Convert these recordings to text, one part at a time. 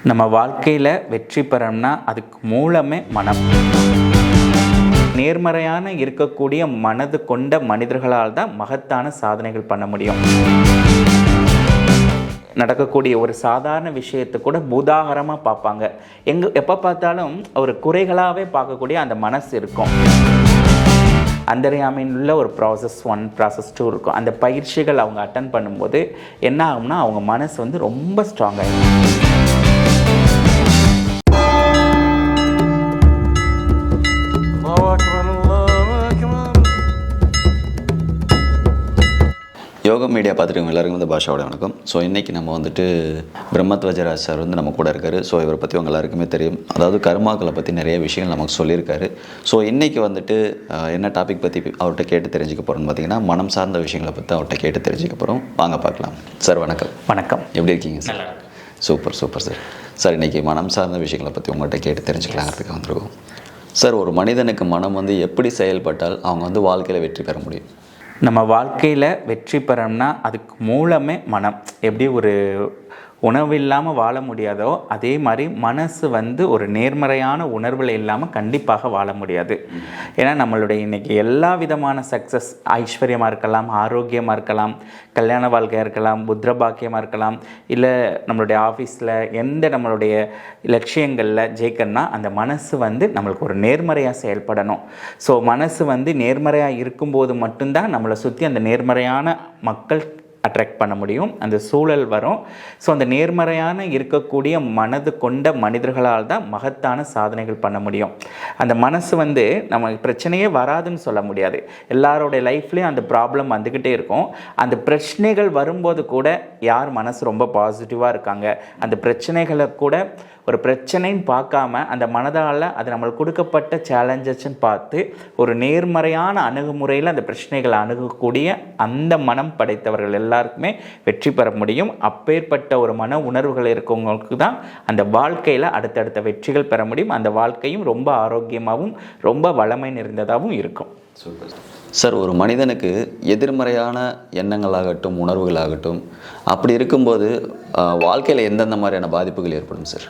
நம்ம வாழ்க்கையில் வெற்றி பெறணும்னா அதுக்கு மூலமே மனம். நேர்மறையான இருக்கக்கூடிய மனது கொண்ட மனிதர்களால் தான் மகத்தான சாதனைகள் பண்ண முடியும். நடக்கக்கூடிய ஒரு சாதாரண விஷயத்தை கூட பூதாகரமாக பார்ப்பாங்க. எப்போ பார்த்தாலும் ஒரு குறைகளாகவே பார்க்கக்கூடிய அந்த மனசு இருக்கும். அந்தரியாமையில் உள்ள ஒரு ப்ராசஸ் 1, ப்ராசஸ் 2 இருக்கும். அந்த பயிற்சிகள் அவங்க அட்டன் பண்ணும்போது என்ன ஆகும்னா அவங்க மனசு வந்து ரொம்ப ஸ்ட்ராங் ஆகிடும். யோகா மீடியா பார்த்துட்டு எல்லாருக்கும் வந்து பாஷாவோட வணக்கம். ஸோ இன்றைக்கி நம்ம வந்துட்டு பிரம்மத்வஜராஜ் சார் வந்து நம்ம கூட இருக்கார். ஸோ இவரை பற்றி உங்கள் எல்லாருக்குமே தெரியும். அதாவது கர்மாக்களை பற்றி நிறைய விஷயங்கள் நமக்கு சொல்லியிருக்காரு. ஸோ இன்றைக்கி வந்துட்டு என்ன டாபிக் பற்றி அவர்கிட்ட கேட்டு தெரிஞ்சுக்க போகிறோம்னு பார்த்தீங்கன்னா மனம் சார்ந்த விஷயங்களை பற்றி அவர்கிட்ட கேட்டு தெரிஞ்சுக்க போகிறோம். வாங்க பார்க்கலாம். சார் வணக்கம். வணக்கம். எப்படி இருக்கீங்க sir? Super super sir. Sir இன்றைக்கி மனம் சார்ந்த விஷயங்களை பற்றி உங்கள்கிட்ட கேட்டு தெரிஞ்சுக்கலாங்கிறதுக்கு வந்துருக்கோம். சார், ஒரு மனிதனுக்கு மனம் வந்து எப்படி செயல்பட்டால் அவங்க வந்து வாழ்க்கையில் வெற்றி பெற முடியும்? நம்ம வாழ்க்கையில் வெற்றி பெறணும்னா அதுக்கு மூலமே மனம். எப்படி ஒரு உணவு இல்லாமல் வாழ முடியாதோ அதே மாதிரி மனசு வந்து ஒரு நேர்மறையான உணர்வில் இல்லாமல் கண்டிப்பாக வாழ முடியாது. ஏன்னா நம்மளுடைய இன்றைக்கி எல்லா விதமான சக்ஸஸ், ஐஸ்வர்யமாக இருக்கலாம், ஆரோக்கியமாக இருக்கலாம், கல்யாண வாழ்க்கையாக இருக்கலாம், புத்திர பாக்கியமாக இருக்கலாம், இல்லை நம்மளுடைய ஆஃபீஸில் எந்த நம்மளுடைய லட்சியங்களில் ஜெயிக்கணும்னா அந்த மனசு வந்து நம்மளுக்கு ஒரு நேர்மறையாக செயல்படணும். ஸோ மனசு வந்து நேர்மறையாக இருக்கும்போது மட்டும்தான் நம்மளை சுற்றி அந்த நேர்மறையான மக்கள் அட்ராக்ட் பண்ண முடியும், அந்த சூழல் வரும். ஸோ அந்த நேர்மறையான இருக்கக்கூடிய மனது கொண்ட மனிதர்களால் தான் மகத்தான சாதனைகள் பண்ண முடியும். அந்த மனசு வந்து நம்ம பிரச்சனையே வராதுன்னு சொல்ல முடியாது. எல்லாரோடைய லைஃப்லேயும் அந்த ப்ராப்ளம் வந்துக்கிட்டே இருக்கும். அந்த பிரச்சனைகள் வரும்போது கூட யார் மனசு ரொம்ப பாசிட்டிவாக இருக்காங்க, அந்த பிரச்சனைகளை கூட ஒரு பிரச்சனைன்னு பார்க்காம அந்த மனதால் அது நம்மளுக்கு கொடுக்கப்பட்ட சேலஞ்சஸ்ன்னு பார்த்து ஒரு நேர்மறையான அணுகுமுறையில் அந்த பிரச்சனைகளை அணுகக்கூடிய அந்த மனம் படைத்தவர்கள் எல்லாருக்குமே வெற்றி பெற முடியும். அப்பேற்பட்ட ஒரு மன உணர்வுகள் இருக்கவங்களுக்கு தான் அந்த வாழ்க்கையில் அடுத்தடுத்த வெற்றிகள் பெற முடியும். அந்த வாழ்க்கையும் ரொம்ப ஆரோக்கியமாகவும் ரொம்ப வளமை நிறைந்ததாகவும் இருக்கும். சார், ஒரு மனிதனுக்கு எதிர்மறையான எண்ணங்களாகட்டும் உணர்வுகளாகட்டும் அப்படி இருக்கும்போது வாழ்க்கையில் எந்தெந்த மாதிரியான பாதிப்புகள் ஏற்படும் சார்?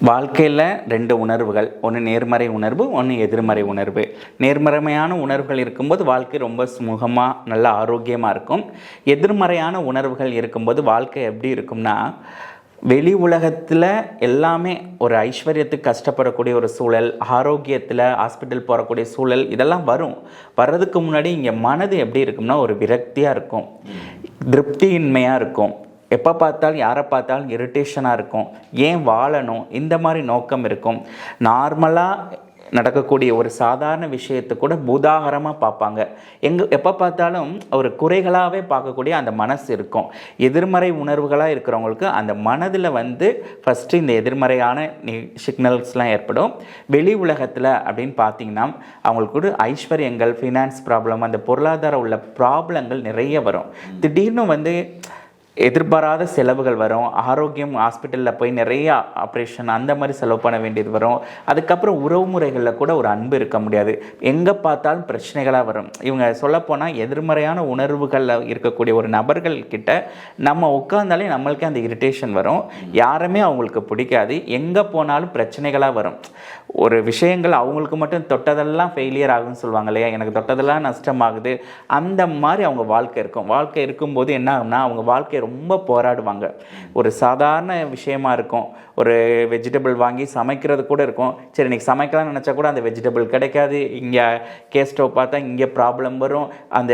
வாழ்க்கையில் 2 உணர்வுகள், ஒன்று நேர்மறை உணர்வு, ஒன்று எதிர்மறை உணர்வு. நேர்மறையான உணர்வுகள் இருக்கும்போது வாழ்க்கை ரொம்ப சுமூகமாக நல்ல ஆரோக்கியமாக இருக்கும். எதிர்மறையான உணர்வுகள் இருக்கும்போது வாழ்க்கை எப்படி இருக்கும்னா, வெளி உலகத்தில் எல்லாமே ஒரு ஐஸ்வர்யத்துக்கு கஷ்டப்படக்கூடிய ஒரு சூழல், ஆரோக்கியத்தில் ஹாஸ்பிட்டல் போகக்கூடிய சூழல், இதெல்லாம் வர்றதுக்கு முன்னாடி இங்கே மனது எப்படி இருக்கும்னா ஒரு விரக்தியாக இருக்கும், திருப்தியின்மையாக இருக்கும். எப்போ பார்த்தாலும் யாரை பார்த்தாலும் இரிட்டேஷனாக இருக்கும். ஏன் வாழணும், இந்த மாதிரி நோக்கம் இருக்கும். நார்மலாக நடக்கக்கூடிய ஒரு சாதாரண விஷயத்தை கூட பூதாகரமாக பார்ப்பாங்க. எப்போ பார்த்தாலும் ஒரு குறைகளாகவே பார்க்கக்கூடிய அந்த மனசு இருக்கும். எதிர்மறை உணர்வுகளாக இருக்கிறவங்களுக்கு அந்த மனதில் வந்து ஃபஸ்ட்டு இந்த எதிர்மறையான சிக்னல்ஸ்லாம் ஏற்படும். வெளி உலகத்தில் அப்படின்னு பார்த்தீங்கன்னா அவங்களுக்கு ஒரு ஐஸ்வர்யங்கள், ஃபினான்ஸ் ப்ராப்ளம், அந்த பொருளாதார உள்ள ப்ராப்ளங்கள் நிறைய வரும். திடீர்னு வந்து எதிர்பாராத செலவுகள் வரும். ஆரோக்கியம், ஹாஸ்பிட்டலில் போய் நிறைய ஆப்ரேஷன் அந்த மாதிரி செலவு பண்ண வேண்டியது வரும். அதுக்கப்புறம் உறவு முறைகளில் கூட ஒரு அன்பு இருக்க முடியாது. எங்கே பார்த்தாலும் பிரச்சனைகளாக வரும். இவங்க சொல்லப்போனால் எதிர்மறையான உணர்வுகளில் இருக்கக்கூடிய ஒரு நபர்கள் கிட்ட நம்ம உட்கார்ந்தாலே நம்மளுக்கே அந்த இரிட்டேஷன் வரும். யாருமே அவங்களுக்கு பிடிக்காது. எங்கே போனாலும் பிரச்சனைகளாக வரும். ஒரு விஷயங்கள் அவங்களுக்கு மட்டும் தொட்டதெல்லாம் ஃபெயிலியர் ஆகுன்னு சொல்லுவாங்க இல்லையா, எனக்கு தொட்டதெல்லாம் நஷ்டமாகுது, அந்த மாதிரி அவங்க வாழ்க்கை இருக்கும். வாழ்க்கை இருக்கும்போது என்ன ஆகும்னா அவங்க வாழ்க்கை ரொம்ப போராடுவாங்க. ஒரு சாதாரண விஷயமா இருக்கும், ஒரு வெஜிடபிள் வாங்கி சமைக்கிறது கூட இருக்கும். சரி இன்றைக்கி சமைக்கலாம்னு நினச்சா கூட அந்த வெஜிடபிள் கிடைக்காது. இங்கே கேஸ் ஸ்டவ் பார்த்தா இங்கே ப்ராப்ளம் வரும். அந்த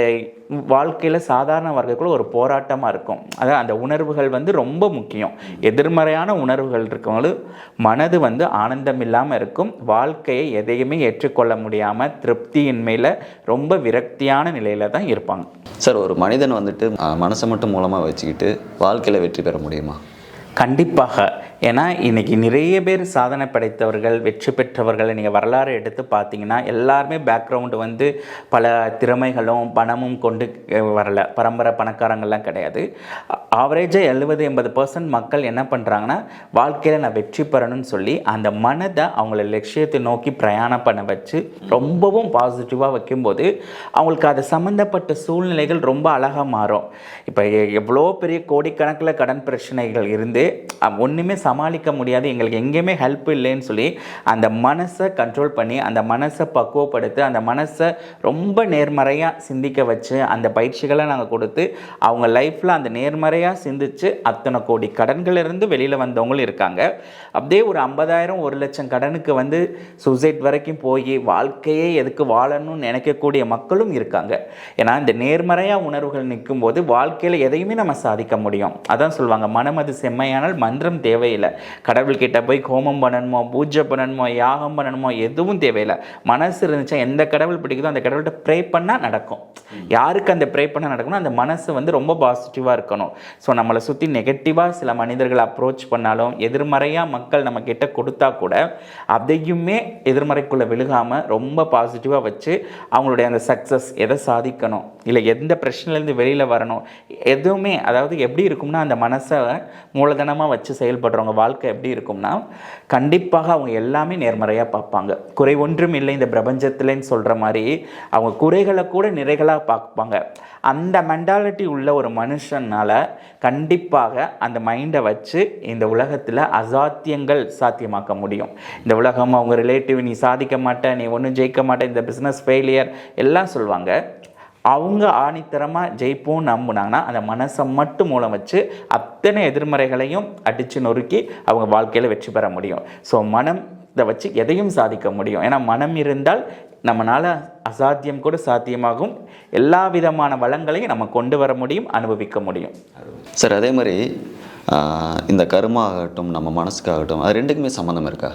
வாழ்க்கையில் சாதாரண வாழ்க்கைக்குள்ள ஒரு போராட்டமாக இருக்கும். அதான் அந்த உணர்வுகள் வந்து ரொம்ப முக்கியம். எதிர்மறையான உணர்வுகள் இருக்கவங்களும் மனது வந்து ஆனந்தம் இல்லாமல் இருக்கும். வாழ்க்கையை எதையுமே ஏற்றுக்கொள்ள முடியாமல் திருப்தியின்மையில் ரொம்ப விரக்தியான நிலையில் தான் இருப்பாங்க. சார், ஒரு மனிதன் வந்துட்டு மனசை மட்டும் மூலமாக வச்சுக்கிட்டு வாழ்க்கையில் வெற்றி பெற முடியுமா? கண்டிப்பாக. ஏன்னா இன்றைக்கி நிறைய பேர் சாதனை படைத்தவர்கள், வெற்றி பெற்றவர்களை நீங்கள் வரலாறு எடுத்து பார்த்தீங்கன்னா எல்லாருமே பேக்ரவுண்டு வந்து பல திறமைகளும் பணமும் கொண்டு வரல. பரம்பரை பணக்காரங்கள்லாம் கிடையாது. ஆவரேஜாக 70-80% மக்கள் என்ன பண்ணுறாங்கன்னா வாழ்க்கையில் நான் வெற்றி பெறணும்னு சொல்லி அந்த மனதை அவங்கள லட்சியத்தை நோக்கி பிரயாணம் பண்ண வச்சு ரொம்பவும் பாசிட்டிவாக வைக்கும்போது அவங்களுக்கு அது சம்மந்தப்பட்ட சூழ்நிலைகள் ரொம்ப அழகாக மாறும். இப்போ எவ்வளோ பெரிய கோடிக்கணக்கில் கடன் பிரச்சனைகள் இருந்து ஒன்றுமே சமாளிக்க முடியாது, எங்களுக்கு எங்கேயுமே ஹெல்ப் இல்லைன்னு சொல்லி அந்த மனசை கண்ட்ரோல் பண்ணி அந்த மனசை பக்குவப்படுத்தி அந்த மனசை ரொம்ப நேர்மறையாக சிந்திக்க வச்சு அந்த பயிற்சிகளை நாங்கள் கொடுத்து அவங்க லைஃப்பில் அந்த நேர்மறையாக சிந்திச்சு அத்தனை கோடி கடன்களிலிருந்து வெளியில் வந்தவங்களும் இருக்காங்க. அப்படியே ஒரு 50,000 1 லட்சம் கடனுக்கு வந்து சூசைட் வரைக்கும் போய் வாழ்க்கையே எதுக்கு வாழணும்னு நினைக்கக்கூடிய மக்களும் இருக்காங்க. ஏன்னா இந்த நேர்மறையாக உணர்வுகள் நிற்கும் போது வாழ்க்கையில் எதையுமே நம்ம சாதிக்க முடியும். அதான் சொல்லுவாங்க, மனம் அது செம்மையானால் மந்திரம் தேவையில்லை. கடவுள்கிட்ட போய் ஹோமம் பண்ணணுமோ, பூஜை பண்ணணுமோ, யாகம் பண்ணணுமோ எதுவும் தேவையில்லை. மனசு இருந்துச்சா எந்த கடவுள் பிடிக்குதோ அந்த கடவுள்கிட்ட ப்ரே பண்ணால் நடக்கும். யாருக்கு அந்த ப்ரே பண்ணால் நடக்கணும், அந்த மனசு வந்து ரொம்ப பாசிட்டிவாக இருக்கணும். ஸோ நம்மளை சுற்றி நெகட்டிவாக சில மனிதர்கள் அப்ரோச் பண்ணாலும் எதிர்மறையாக மக்கள் நம்ம கிட்ட கொடுத்தா கூட அதையுமே எதிர்மறைக்குள்ளே விழுகாமல் ரொம்ப பாசிட்டிவாக வச்சு அவங்களுடைய அந்த சக்ஸஸ் எதை சாதிக்கணும் இல்லை எந்த பிரச்சனையிலேருந்து வெளியில் வரணும் எதுவுமே, அதாவது எப்படி இருக்கும்னா அந்த மனசை மூலதனமாக வச்சு செயல்படுறவங்க வாழ்க்கை எப்படி இருக்கும்னா கண்டிப்பாக அவங்க எல்லாமே நேர்மறையாக பார்ப்பாங்க. குறை ஒன்றும் இல்லை இந்த பிரபஞ்சத்துலன்னு சொல்கிற மாதிரி அவங்க குறைகளை கூட நிறைகளாக பார்ப்பாங்க. அந்த மென்டாலிட்டி உள்ள ஒரு மனுஷனால் கண்டிப்பாக அந்த மைண்டை வச்சு இந்த உலகத்தில் அசாத்தியங்கள் சாத்தியமாக்க முடியும். இந்த உலகம் அவங்க ரிலேட்டிவ் நீ சாதிக்க மாட்டே, நீ ஒன்றும் ஜெயிக்க மாட்டே, இந்த பிஸ்னஸ் ஃபெயிலியர் எல்லாம் சொல்லுவாங்க. அவங்க ஆணித்தரமாக ஜெயிப்போம் நம்புனாங்கன்னா அந்த மனசை மட்டும் மூலம் வச்சு அத்தனை எதிர்மறைகளையும் அடித்து நொறுக்கி அவங்க வாழ்க்கையில் வெற்றி பெற முடியும். ஸோ மனம் இதை வச்சு எதையும் சாதிக்க முடியும். ஏன்னா மனம் இருந்தால் நம்மளால் அசாத்தியம் கூட சாத்தியமாகும். எல்லா விதமான வளங்களையும் நம்ம கொண்டு வர முடியும், அனுபவிக்க முடியும். சார் அதே மாதிரி இந்த கர்மா ஆகட்டும் நம்ம மனசுக்காகட்டும் அது ரெண்டுக்குமே சம்மந்தம் இருக்கா?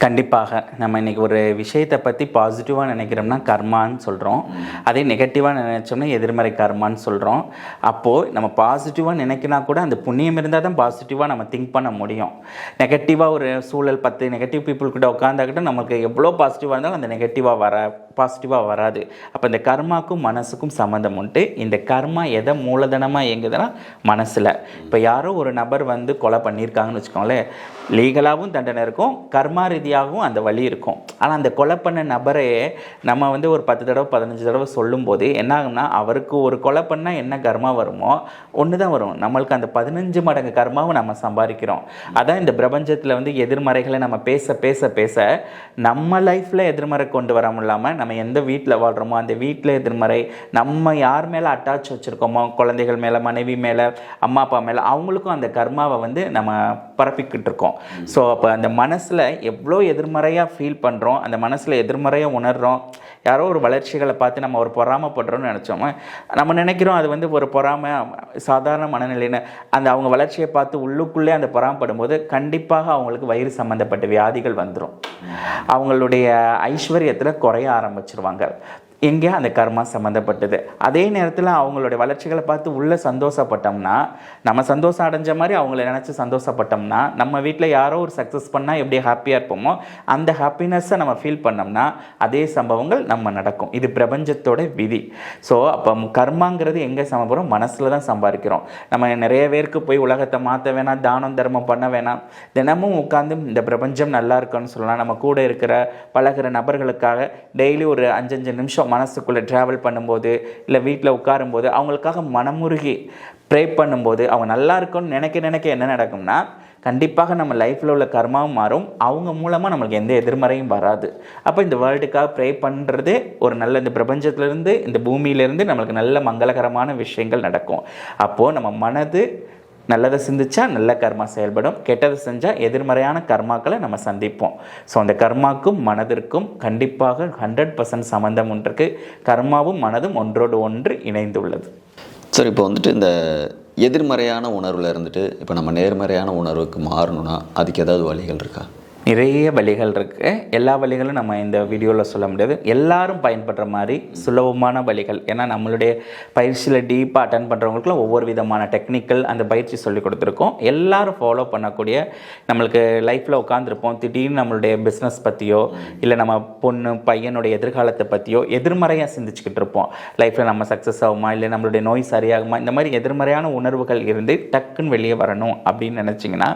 கண்டிப்பாக. நம்ம இன்றைக்கி ஒரு விஷயத்தை பற்றி பாசிட்டிவாக நினைக்கிறோம்னா கர்மான்னு சொல்கிறோம், அதே நெகட்டிவாக நினைச்சோம்னா எதிர்மறை கர்மான்னு சொல்கிறோம். அப்போது நம்ம பாசிட்டிவாக நினைக்கினா கூட அந்த புண்ணியம் இருந்தால் தான் பாசிட்டிவாக நம்ம திங்க் பண்ண முடியும். நெகட்டிவாக ஒரு சூழல் 10 நெகட்டிவ் பீப்புள் கிட்ட உட்காந்தாக்கிட்ட நமக்கு எவ்வளோ பாசிட்டிவாக இருந்தாலும் அந்த பாசிட்டிவாக வராது. அப்போ இந்த கர்மாக்கும் மனசுக்கும் சம்மந்தம் உண்டு. இந்த கர்மா எதை மூலதனமாக இயங்குதுன்னா மனசில். இப்போ யாரோ ஒரு நபர் வந்து கொலை பண்ணியிருக்காங்கன்னு வச்சுக்கோங்களேன், லீகலாகவும் தண்டனை இருக்கும், கர்மா ரீதியாகவும் அந்த வழி இருக்கும். ஆனால் அந்த கொலை பண்ண நபரே நம்ம வந்து ஒரு 10 தடவை 15 தடவை சொல்லும்போது என்ன ஆகும்னா அவருக்கு ஒரு கொலை பண்ணால் என்ன கர்மா வருமோ ஒன்று தான் வரும், நம்மளுக்கு அந்த 15 மடங்கு கர்மாவை நம்ம சம்பாதிக்கிறோம். அதான் இந்த பிரபஞ்சத்தில் வந்து எதிர்மறைகளை நம்ம பேச பேச பேச நம்ம லைஃப்பில் எதிர்மறை கொண்டு வராமல் இல்லாமல் நம்ம எந்த வீட்டில் வாழ்கிறோமோ அந்த வீட்டில் எதிர்மறை, நம்ம யார் மேலே அட்டாச் வச்சுருக்கோமோ குழந்தைகள் மேலே, மனைவி மேலே, அம்மா அப்பா மேலே, அவங்களுக்கும் அந்த கர்மாவை வந்து நம்ம பரப்பிக்கிட்டு இருக்கோம். ஸோ அப்போ அந்த மனசில் எவ்வளோ எதிர்மறையாக ஃபீல் பண்ணுறோம், அந்த மனசில் எதிர்மறையாக உணர்கிறோம். யாரோ ஒரு வளர்ச்சிகளை பார்த்து நம்ம ஒரு பொறாமைப்படுறோம்னு நினச்சோமோ நம்ம நினைக்கிறோம் அது வந்து ஒரு பொறாமை சாதாரண மனநிலைன்னு. அந்த அவங்க வளர்ச்சியை பார்த்து உள்ளுக்குள்ளே அந்த பொறாமப்படும் போது கண்டிப்பாக அவங்களுக்கு வயிறு சம்மந்தப்பட்ட வியாதிகள் வந்துடும். அவங்களுடைய ஐஸ்வர்யத்தில் குறைய ஆரம்பிச்சிருவாங்க. எங்கே அந்த கர்மா சம்மந்தப்பட்டது. அதே நேரத்தில் அவங்களுடைய வளர்ச்சிகளை பார்த்து உள்ளே சந்தோஷப்பட்டோம்னா, நம்ம சந்தோஷம் அடைஞ்ச மாதிரி அவங்கள நினச்சி சந்தோஷப்பட்டோம்னா, நம்ம வீட்டில் யாரோ ஒரு சக்ஸஸ் பண்ணால் எப்படி ஹாப்பியாக இருப்போமோ அந்த ஹாப்பினஸ்ஸை நம்ம ஃபீல் பண்ணோம்னா அதே சம்பவங்கள் நம்ம நடக்கும். இது பிரபஞ்சத்தோட விதி. ஸோ அப்போ கர்மாங்கிறது எங்கே சமப்படுறோம், மனசில் தான் சம்பாதிக்கிறோம். நம்ம நிறைய பேருக்கு போய் உலகத்தை மாற்ற வேணாம், தானம் தர்மம் பண்ண வேணாம், தினமும் உட்காந்து இந்த பிரபஞ்சம் நல்லா இருக்குன்னு சொல்லலாம். நம்ம கூட இருக்கிற பழகிற நபர்களுக்காக டெய்லி ஒரு 5 நிமிஷம் மனசுக்குள்ளே ட்ராவல் பண்ணும்போது இல்லை வீட்டில் உட்காரும்போது அவங்களுக்காக மனமுருகி ப்ரே பண்ணும்போது அவங்க நல்லா இருக்குன்னு நினைக்க என்ன நடக்கும்னா கண்டிப்பாக நம்ம லைஃப்பில் உள்ள கர்மாவும் மாறும், அவங்க மூலமாக நம்மளுக்கு எந்த எதிர்மறையும் வராது. அப்போ இந்த வேர்ல்டுக்காக ப்ரே பண்ணுறது ஒரு நல்ல இந்த பிரபஞ்சத்திலேருந்து இந்த பூமியிலேருந்து நம்மளுக்கு நல்ல மங்களகரமான விஷயங்கள் நடக்கும். அப்போது நம்ம மனது நல்லதை சிந்திச்சா நல்ல கர்மா செயல்படும், கெட்டதை செஞ்சால் எதிர்மறையான கர்மாக்களை நம்ம சந்திப்போம். ஸோ அந்த கர்மாக்கும் மனதிற்கும் கண்டிப்பாக 100% சம்மந்தம் ஒன்றுக்கு. கர்மாவும் மனதும் ஒன்றோடு ஒன்று இணைந்து உள்ளது. சார் இப்போ வந்துட்டு இந்த எதிர்மறையான உணர்வில் இருந்துட்டு இப்போ நம்ம நேர்மறையான உணர்வுக்கு மாறணும்னா அதுக்கு ஏதாவது வழிகள் இருக்கா? நிறைய வழிகள் இருக்குது. எல்லா வழிகளும் நம்ம இந்த வீடியோவில் சொல்ல முடியாது. எல்லாரும் பயன்படுற மாதிரி சுலபமான வழிகள். ஏன்னா நம்மளுடைய பயிற்சியில் டீப்பாக அட்டன் பண்ணுறவங்களுக்குலாம் ஒவ்வொரு விதமான டெக்னிக்கல் அந்த பயிற்சி சொல்லி கொடுத்துருக்கோம். எல்லாரும் ஃபாலோ பண்ணக்கூடிய, நம்மளுக்கு லைஃப்பில் உட்காந்துருப்போம், திடீர்னு நம்மளுடைய பிஸ்னஸ் பற்றியோ இல்லை நம்ம பொண்ணு பையனுடைய எதிர்காலத்தை பற்றியோ எதிர்மறையாக சிந்திச்சுக்கிட்டு இருப்போம். லைஃப்பில் நம்ம சக்ஸஸ் ஆகுமா இல்லை நம்மளுடைய நோய் சரியாகுமா, இந்த மாதிரி எதிர்மறையான உணர்வுகள் இருந்து டக்குன்னு வெளியே வரணும் அப்படின்னு நினச்சிங்கன்னா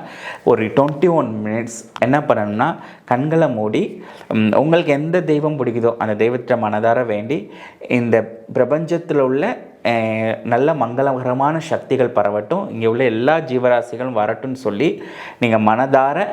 ஒரு 21 மினிட்ஸ் என்ன பண்ணணும்னா கண்களை மூடி உங்களுக்கு எந்த தெய்வம் பிடிக்குதோ அந்த தெய்வத்தை மனதார வேண்டி இந்த பிரபஞ்சத்தில் உள்ள நல்ல மங்களகரமான சக்திகள் பரவட்டும், இங்கே உள்ள எல்லா ஜீவராசிகளும் வரட்டும்னு சொல்லி நீங்கள் மனதார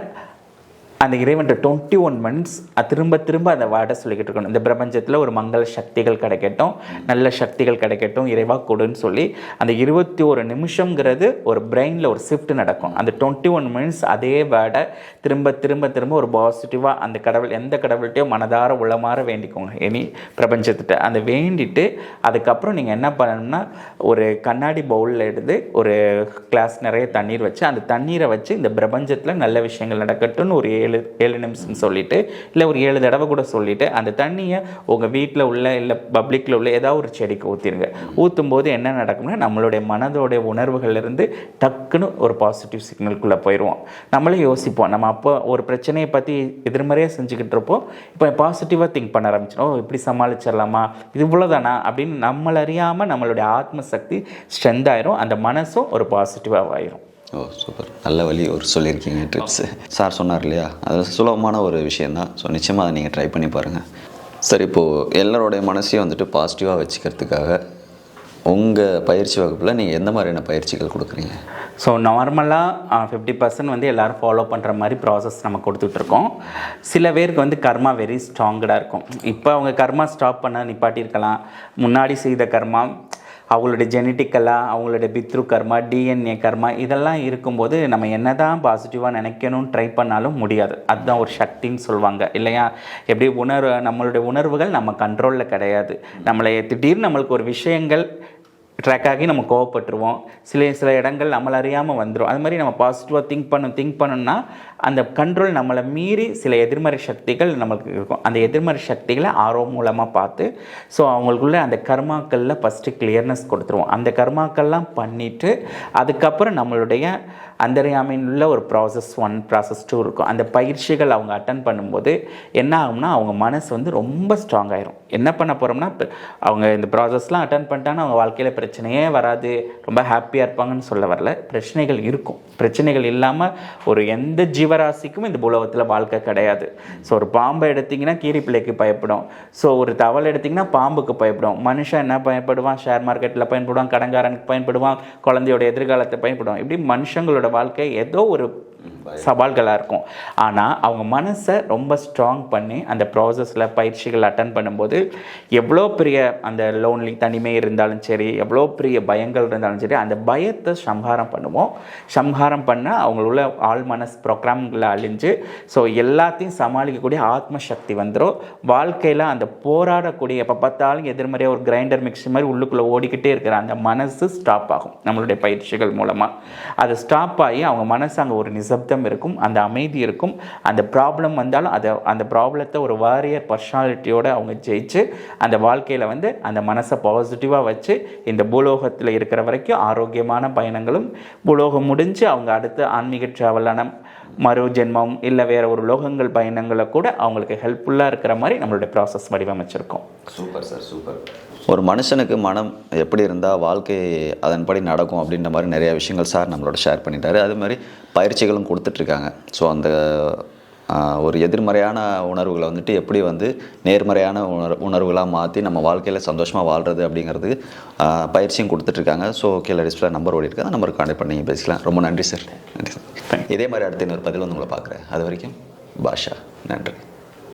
அந்த இறைவன் 21 மந்த்ஸ் திரும்ப திரும்ப அந்த வார்டை சொல்லிக்கிட்டு இருக்கணும். இந்த பிரபஞ்சத்தில் ஒரு மங்கள சக்திகள் கிடைக்கட்டும், நல்ல சக்திகள் கிடைக்கட்டும், இறைவா கொடுன்னு சொல்லி அந்த 21 நிமிஷங்கிறது ஒரு பிரெயினில் ஒரு ஷிஃப்ட் நடக்கும். அந்த 21 மினிட்ஸ் அதே வேர்டை திரும்ப திரும்ப திரும்ப ஒரு பாசிட்டிவாக அந்த கடவுள் எந்த கடவுள்கிட்டையோ மனதார உளமாற வேண்டிக்கோங்க. இனி பிரபஞ்சத்திட்ட அந்த வேண்டிட்டு அதுக்கப்புறம் நீங்கள் என்ன பண்ணணும்னா ஒரு கண்ணாடி பவுலில் எடுத்து ஒரு கிளாஸ் நிறைய தண்ணீர் வச்சு அந்த தண்ணீரை வச்சு இந்த பிரபஞ்சத்தில் நல்ல விஷயங்கள் நடக்கட்டும்னு ஒரு 7 நிமிஷம் சொல்லிட்டு இல்லை ஒரு 7 தடவை கூட சொல்லிட்டு அந்த தண்ணியை உங்கள் வீட்டில் உள்ள இல்லை பப்ளிக்கில் உள்ள ஏதாவது ஒரு செடிக்கு ஊற்றிடுங்க. ஊற்றும் போது என்ன நடக்கும்னா நம்மளுடைய மனதோடைய உணர்வுகள்லேருந்து டக்குன்னு ஒரு பாசிட்டிவ் சிக்னலுக்குள்ளே போயிடுவோம். நம்மளே யோசிப்போம், நம்ம அப்போ ஒரு பிரச்சனையை பற்றி எதிர்மறையாக செஞ்சுக்கிட்டு இருப்போம், இப்போ பாசிட்டிவாக திங்க் பண்ண ஆரம்பிச்சிடும். இப்படி சமாளிச்சிடலாமா, இது இவ்வளோதானா அப்படின்னு நம்மள அறியாமல் நம்மளுடைய ஆத்ம சக்தி ஸ்ட்ரென்த் ஆயிரும், அந்த மனசும் ஒரு பாசிட்டிவாக ஆயிரும். ஓ சூப்பர், நல்ல வழி ஒரு சொல்லியிருக்கீங்க டிப்ஸு. சார் சொன்னார் இல்லையா, அது சுலபமான ஒரு விஷயந்தான். ஸோ நிச்சயமாக அதை நீங்கள் ட்ரை பண்ணி பாருங்கள். சரி, இப்போது எல்லாரோடைய மனசையும் வந்துட்டு பாசிட்டிவாக வச்சுக்கிறதுக்காக உங்கள் பயிற்சி வகுப்பில் நீங்கள் எந்த மாதிரியான பயிற்சிகள் கொடுக்குறீங்க? ஸோ நார்மலாக 50% வந்து எல்லோரும் ஃபாலோ பண்ணுற மாதிரி ப்ராசஸ் நம்ம கொடுத்துட்ருக்கோம். சில பேருக்கு வந்து கர்மா வெரி ஸ்ட்ராங்கடாக இருக்கும். இப்போ அவங்க கர்மா ஸ்டாப் பண்ண நிப்பாட்டியிருக்கலாம், முன்னாடி செய்த கர்மா அவங்களுடைய ஜெனட்டிக்கலாக அவங்களுடைய பித்ரு கர்மா, டிஎன்ஏ கர்மா இதெல்லாம் இருக்கும்போது நம்ம என்ன தான் பாசிட்டிவாக நினைக்கணும்னு ட்ரை பண்ணாலும் முடியாது. அதுதான் ஒரு சக்தின்னு சொல்லுவாங்க இல்லையா. எப்படி நம்மளுடைய உணர்வுகள் நம்ம கண்ட்ரோலில் கிடையாது. நம்மளை திடீர்னு நம்மளுக்கு ஒரு விஷயங்கள் ட்ராக் ஆகி நம்ம கோவப்பட்டுருவோம், சில இடங்கள் நம்மளை அறியாமல் வந்துடும். அது மாதிரி நம்ம பாசிட்டிவாக திங்க் பண்ணணும்னா அந்த கண்ட்ரோல் நம்மளை மீறி சில எதிர்மறை சக்திகள் நம்மளுக்கு இருக்கும். அந்த எதிர்மறை சக்திகளை ஆர்வம் மூலமாக பார்த்து ஸோ அவங்களுக்குள்ள அந்த கர்மாக்களில் ஃபஸ்ட்டு கிளியர்னஸ் கொடுத்துருவோம். அந்த கர்மாக்கள்லாம் பண்ணிவிட்டு அதுக்கப்புறம் நம்மளுடைய அந்தரியாமையில் உள்ள ஒரு ப்ராசஸ் 1 ப்ராசஸ் 2 இருக்கும். அந்த பயிற்சிகள் அவங்க அட்டன் பண்ணும்போது என்ன ஆகும்னா அவங்க மனசு வந்து ரொம்ப ஸ்ட்ராங் ஆயிரும். என்ன பண்ண போகிறோம்னா அவங்க இந்த ப்ராசஸ்லாம் அட்டன் பண்ணிட்டாங்கன்னா அவங்க வாழ்க்கையில் பிரச்சனையே வராது, ரொம்ப ஹாப்பியாக இருப்பாங்கன்னு சொல்ல வரல. பிரச்சனைகள் இருக்கும். பிரச்சனைகள் இல்லாமல் ஒரு எந்த ஜீவராசிக்கும் இந்த உலகத்தில் வாழ்க்கை கிடையாது. ஸோ ஒரு பாம்பை எடுத்திங்கன்னா கீரி பிள்ளைக்கு பயப்படும், ஸோ ஒரு தவளை எடுத்திங்கன்னா பாம்புக்கு பயப்படும். மனுஷன் என்ன பயப்படுவான், ஷேர் மார்க்கெட்டில் பயன்படுவான், கடன்காரனுக்கு பயன்படுவான், குழந்தையோட எதிர்காலத்தை பயன்படுவான். இப்படி மனுஷங்களோட வாழ்க்கை ஏதோ ஒரு சவால்களாக இருக்கும். ஆனால் அவங்க மனசை ரொம்ப ஸ்ட்ராங் பண்ணி அந்த ப்ராசஸில் பயிற்சிகள் அட்டன் பண்ணும்போது எவ்வளோ பெரிய அந்த லோன்லி தனிமை இருந்தாலும் சரி, எவ்வளோ பெரிய பயங்கள் இருந்தாலும் சரி, அந்த பயத்தை சம்ஹாரம் பண்ணுவோம். சம்ஹாரம் பண்ணால் அவங்களுள்ள ஆள் மனசு ப்ரோக்ராம்களை அழிஞ்சு ஸோ எல்லாத்தையும் சமாளிக்கக்கூடிய ஆத்ம சக்தி வந்துடும். வாழ்க்கையில் அந்த போராடக்கூடிய எப்போ பார்த்தாலும் எதிர்மறையாக ஒரு கிரைண்டர் மிக்ஸி மாதிரி உள்ளுக்குள்ளே ஓடிக்கிட்டே இருக்கிற அந்த மனசு ஸ்டாப் ஆகும். நம்மளுடைய பயிற்சிகள் மூலமாக அது ஸ்டாப் ஆகி அவங்க மனசு அங்கே ஒரு நிசப்தம் இருக்கும், அந்த அமைதி இருக்கும். அந்த ப்ராப்ளம் வந்தாலும் அந்த ப்ராப்ளத்தை ஒரு வாரியர் பர்சனாலிட்டியோடு அவங்க ஜெயிச்சு அந்த வாழ்க்கையில் வந்து அந்த மனசை பாசிட்டிவாக வச்சு இந்த பூலோகத்தில் இருக்கிற வரைக்கும் ஆரோக்கியமான பயணங்களும், பூலோகம் முடிஞ்சு அவங்க அடுத்த ஆன்மீக ட்ராவலான மறு ஜென்மம் இல்லை வேறு ஒரு லோகங்கள் பயணங்களை கூட அவங்களுக்கு ஹெல்ப்ஃபுல்லாக இருக்கிற மாதிரி நம்மளுடைய ப்ராசஸ் வடிவமைச்சிருக்கோம். Super sir, super. ஒரு மனுஷனுக்கு மனம் எப்படி இருந்தால் வாழ்க்கை அதன்படி நடக்கும் அப்படின்ற மாதிரி நிறையா விஷயங்கள் சார் நம்மளோட ஷேர் பண்ணிட்டாரு. அது மாதிரி பயிற்சிகளும் கொடுத்துட்ருக்காங்க. ஸோ அந்த ஒரு எதிர்மறையான உணர்வுகளை வந்துட்டு எப்படி வந்து நேர்மறையான உணர்வுகளாக மாற்றி நம்ம வாழ்க்கையில் சந்தோஷமாக வாழ்கிறது அப்படிங்கிறதுக்கு பயிற்சியும் கொடுத்துட்ருக்காங்க. ஸோ கீழே டிஸ்பிளே நம்பர் ஓடி இருக்குது, அந்த நம்பருக்கு கான்டெக்ட் பண்ணி பேசிக்கலாம். ரொம்ப நன்றி சார். நன்றி சார். இதே மாதிரி அடுத்த இன்னொரு பதில் வந்து உங்களை பார்க்குறேன். அது வரைக்கும் பாஷா, நன்றி.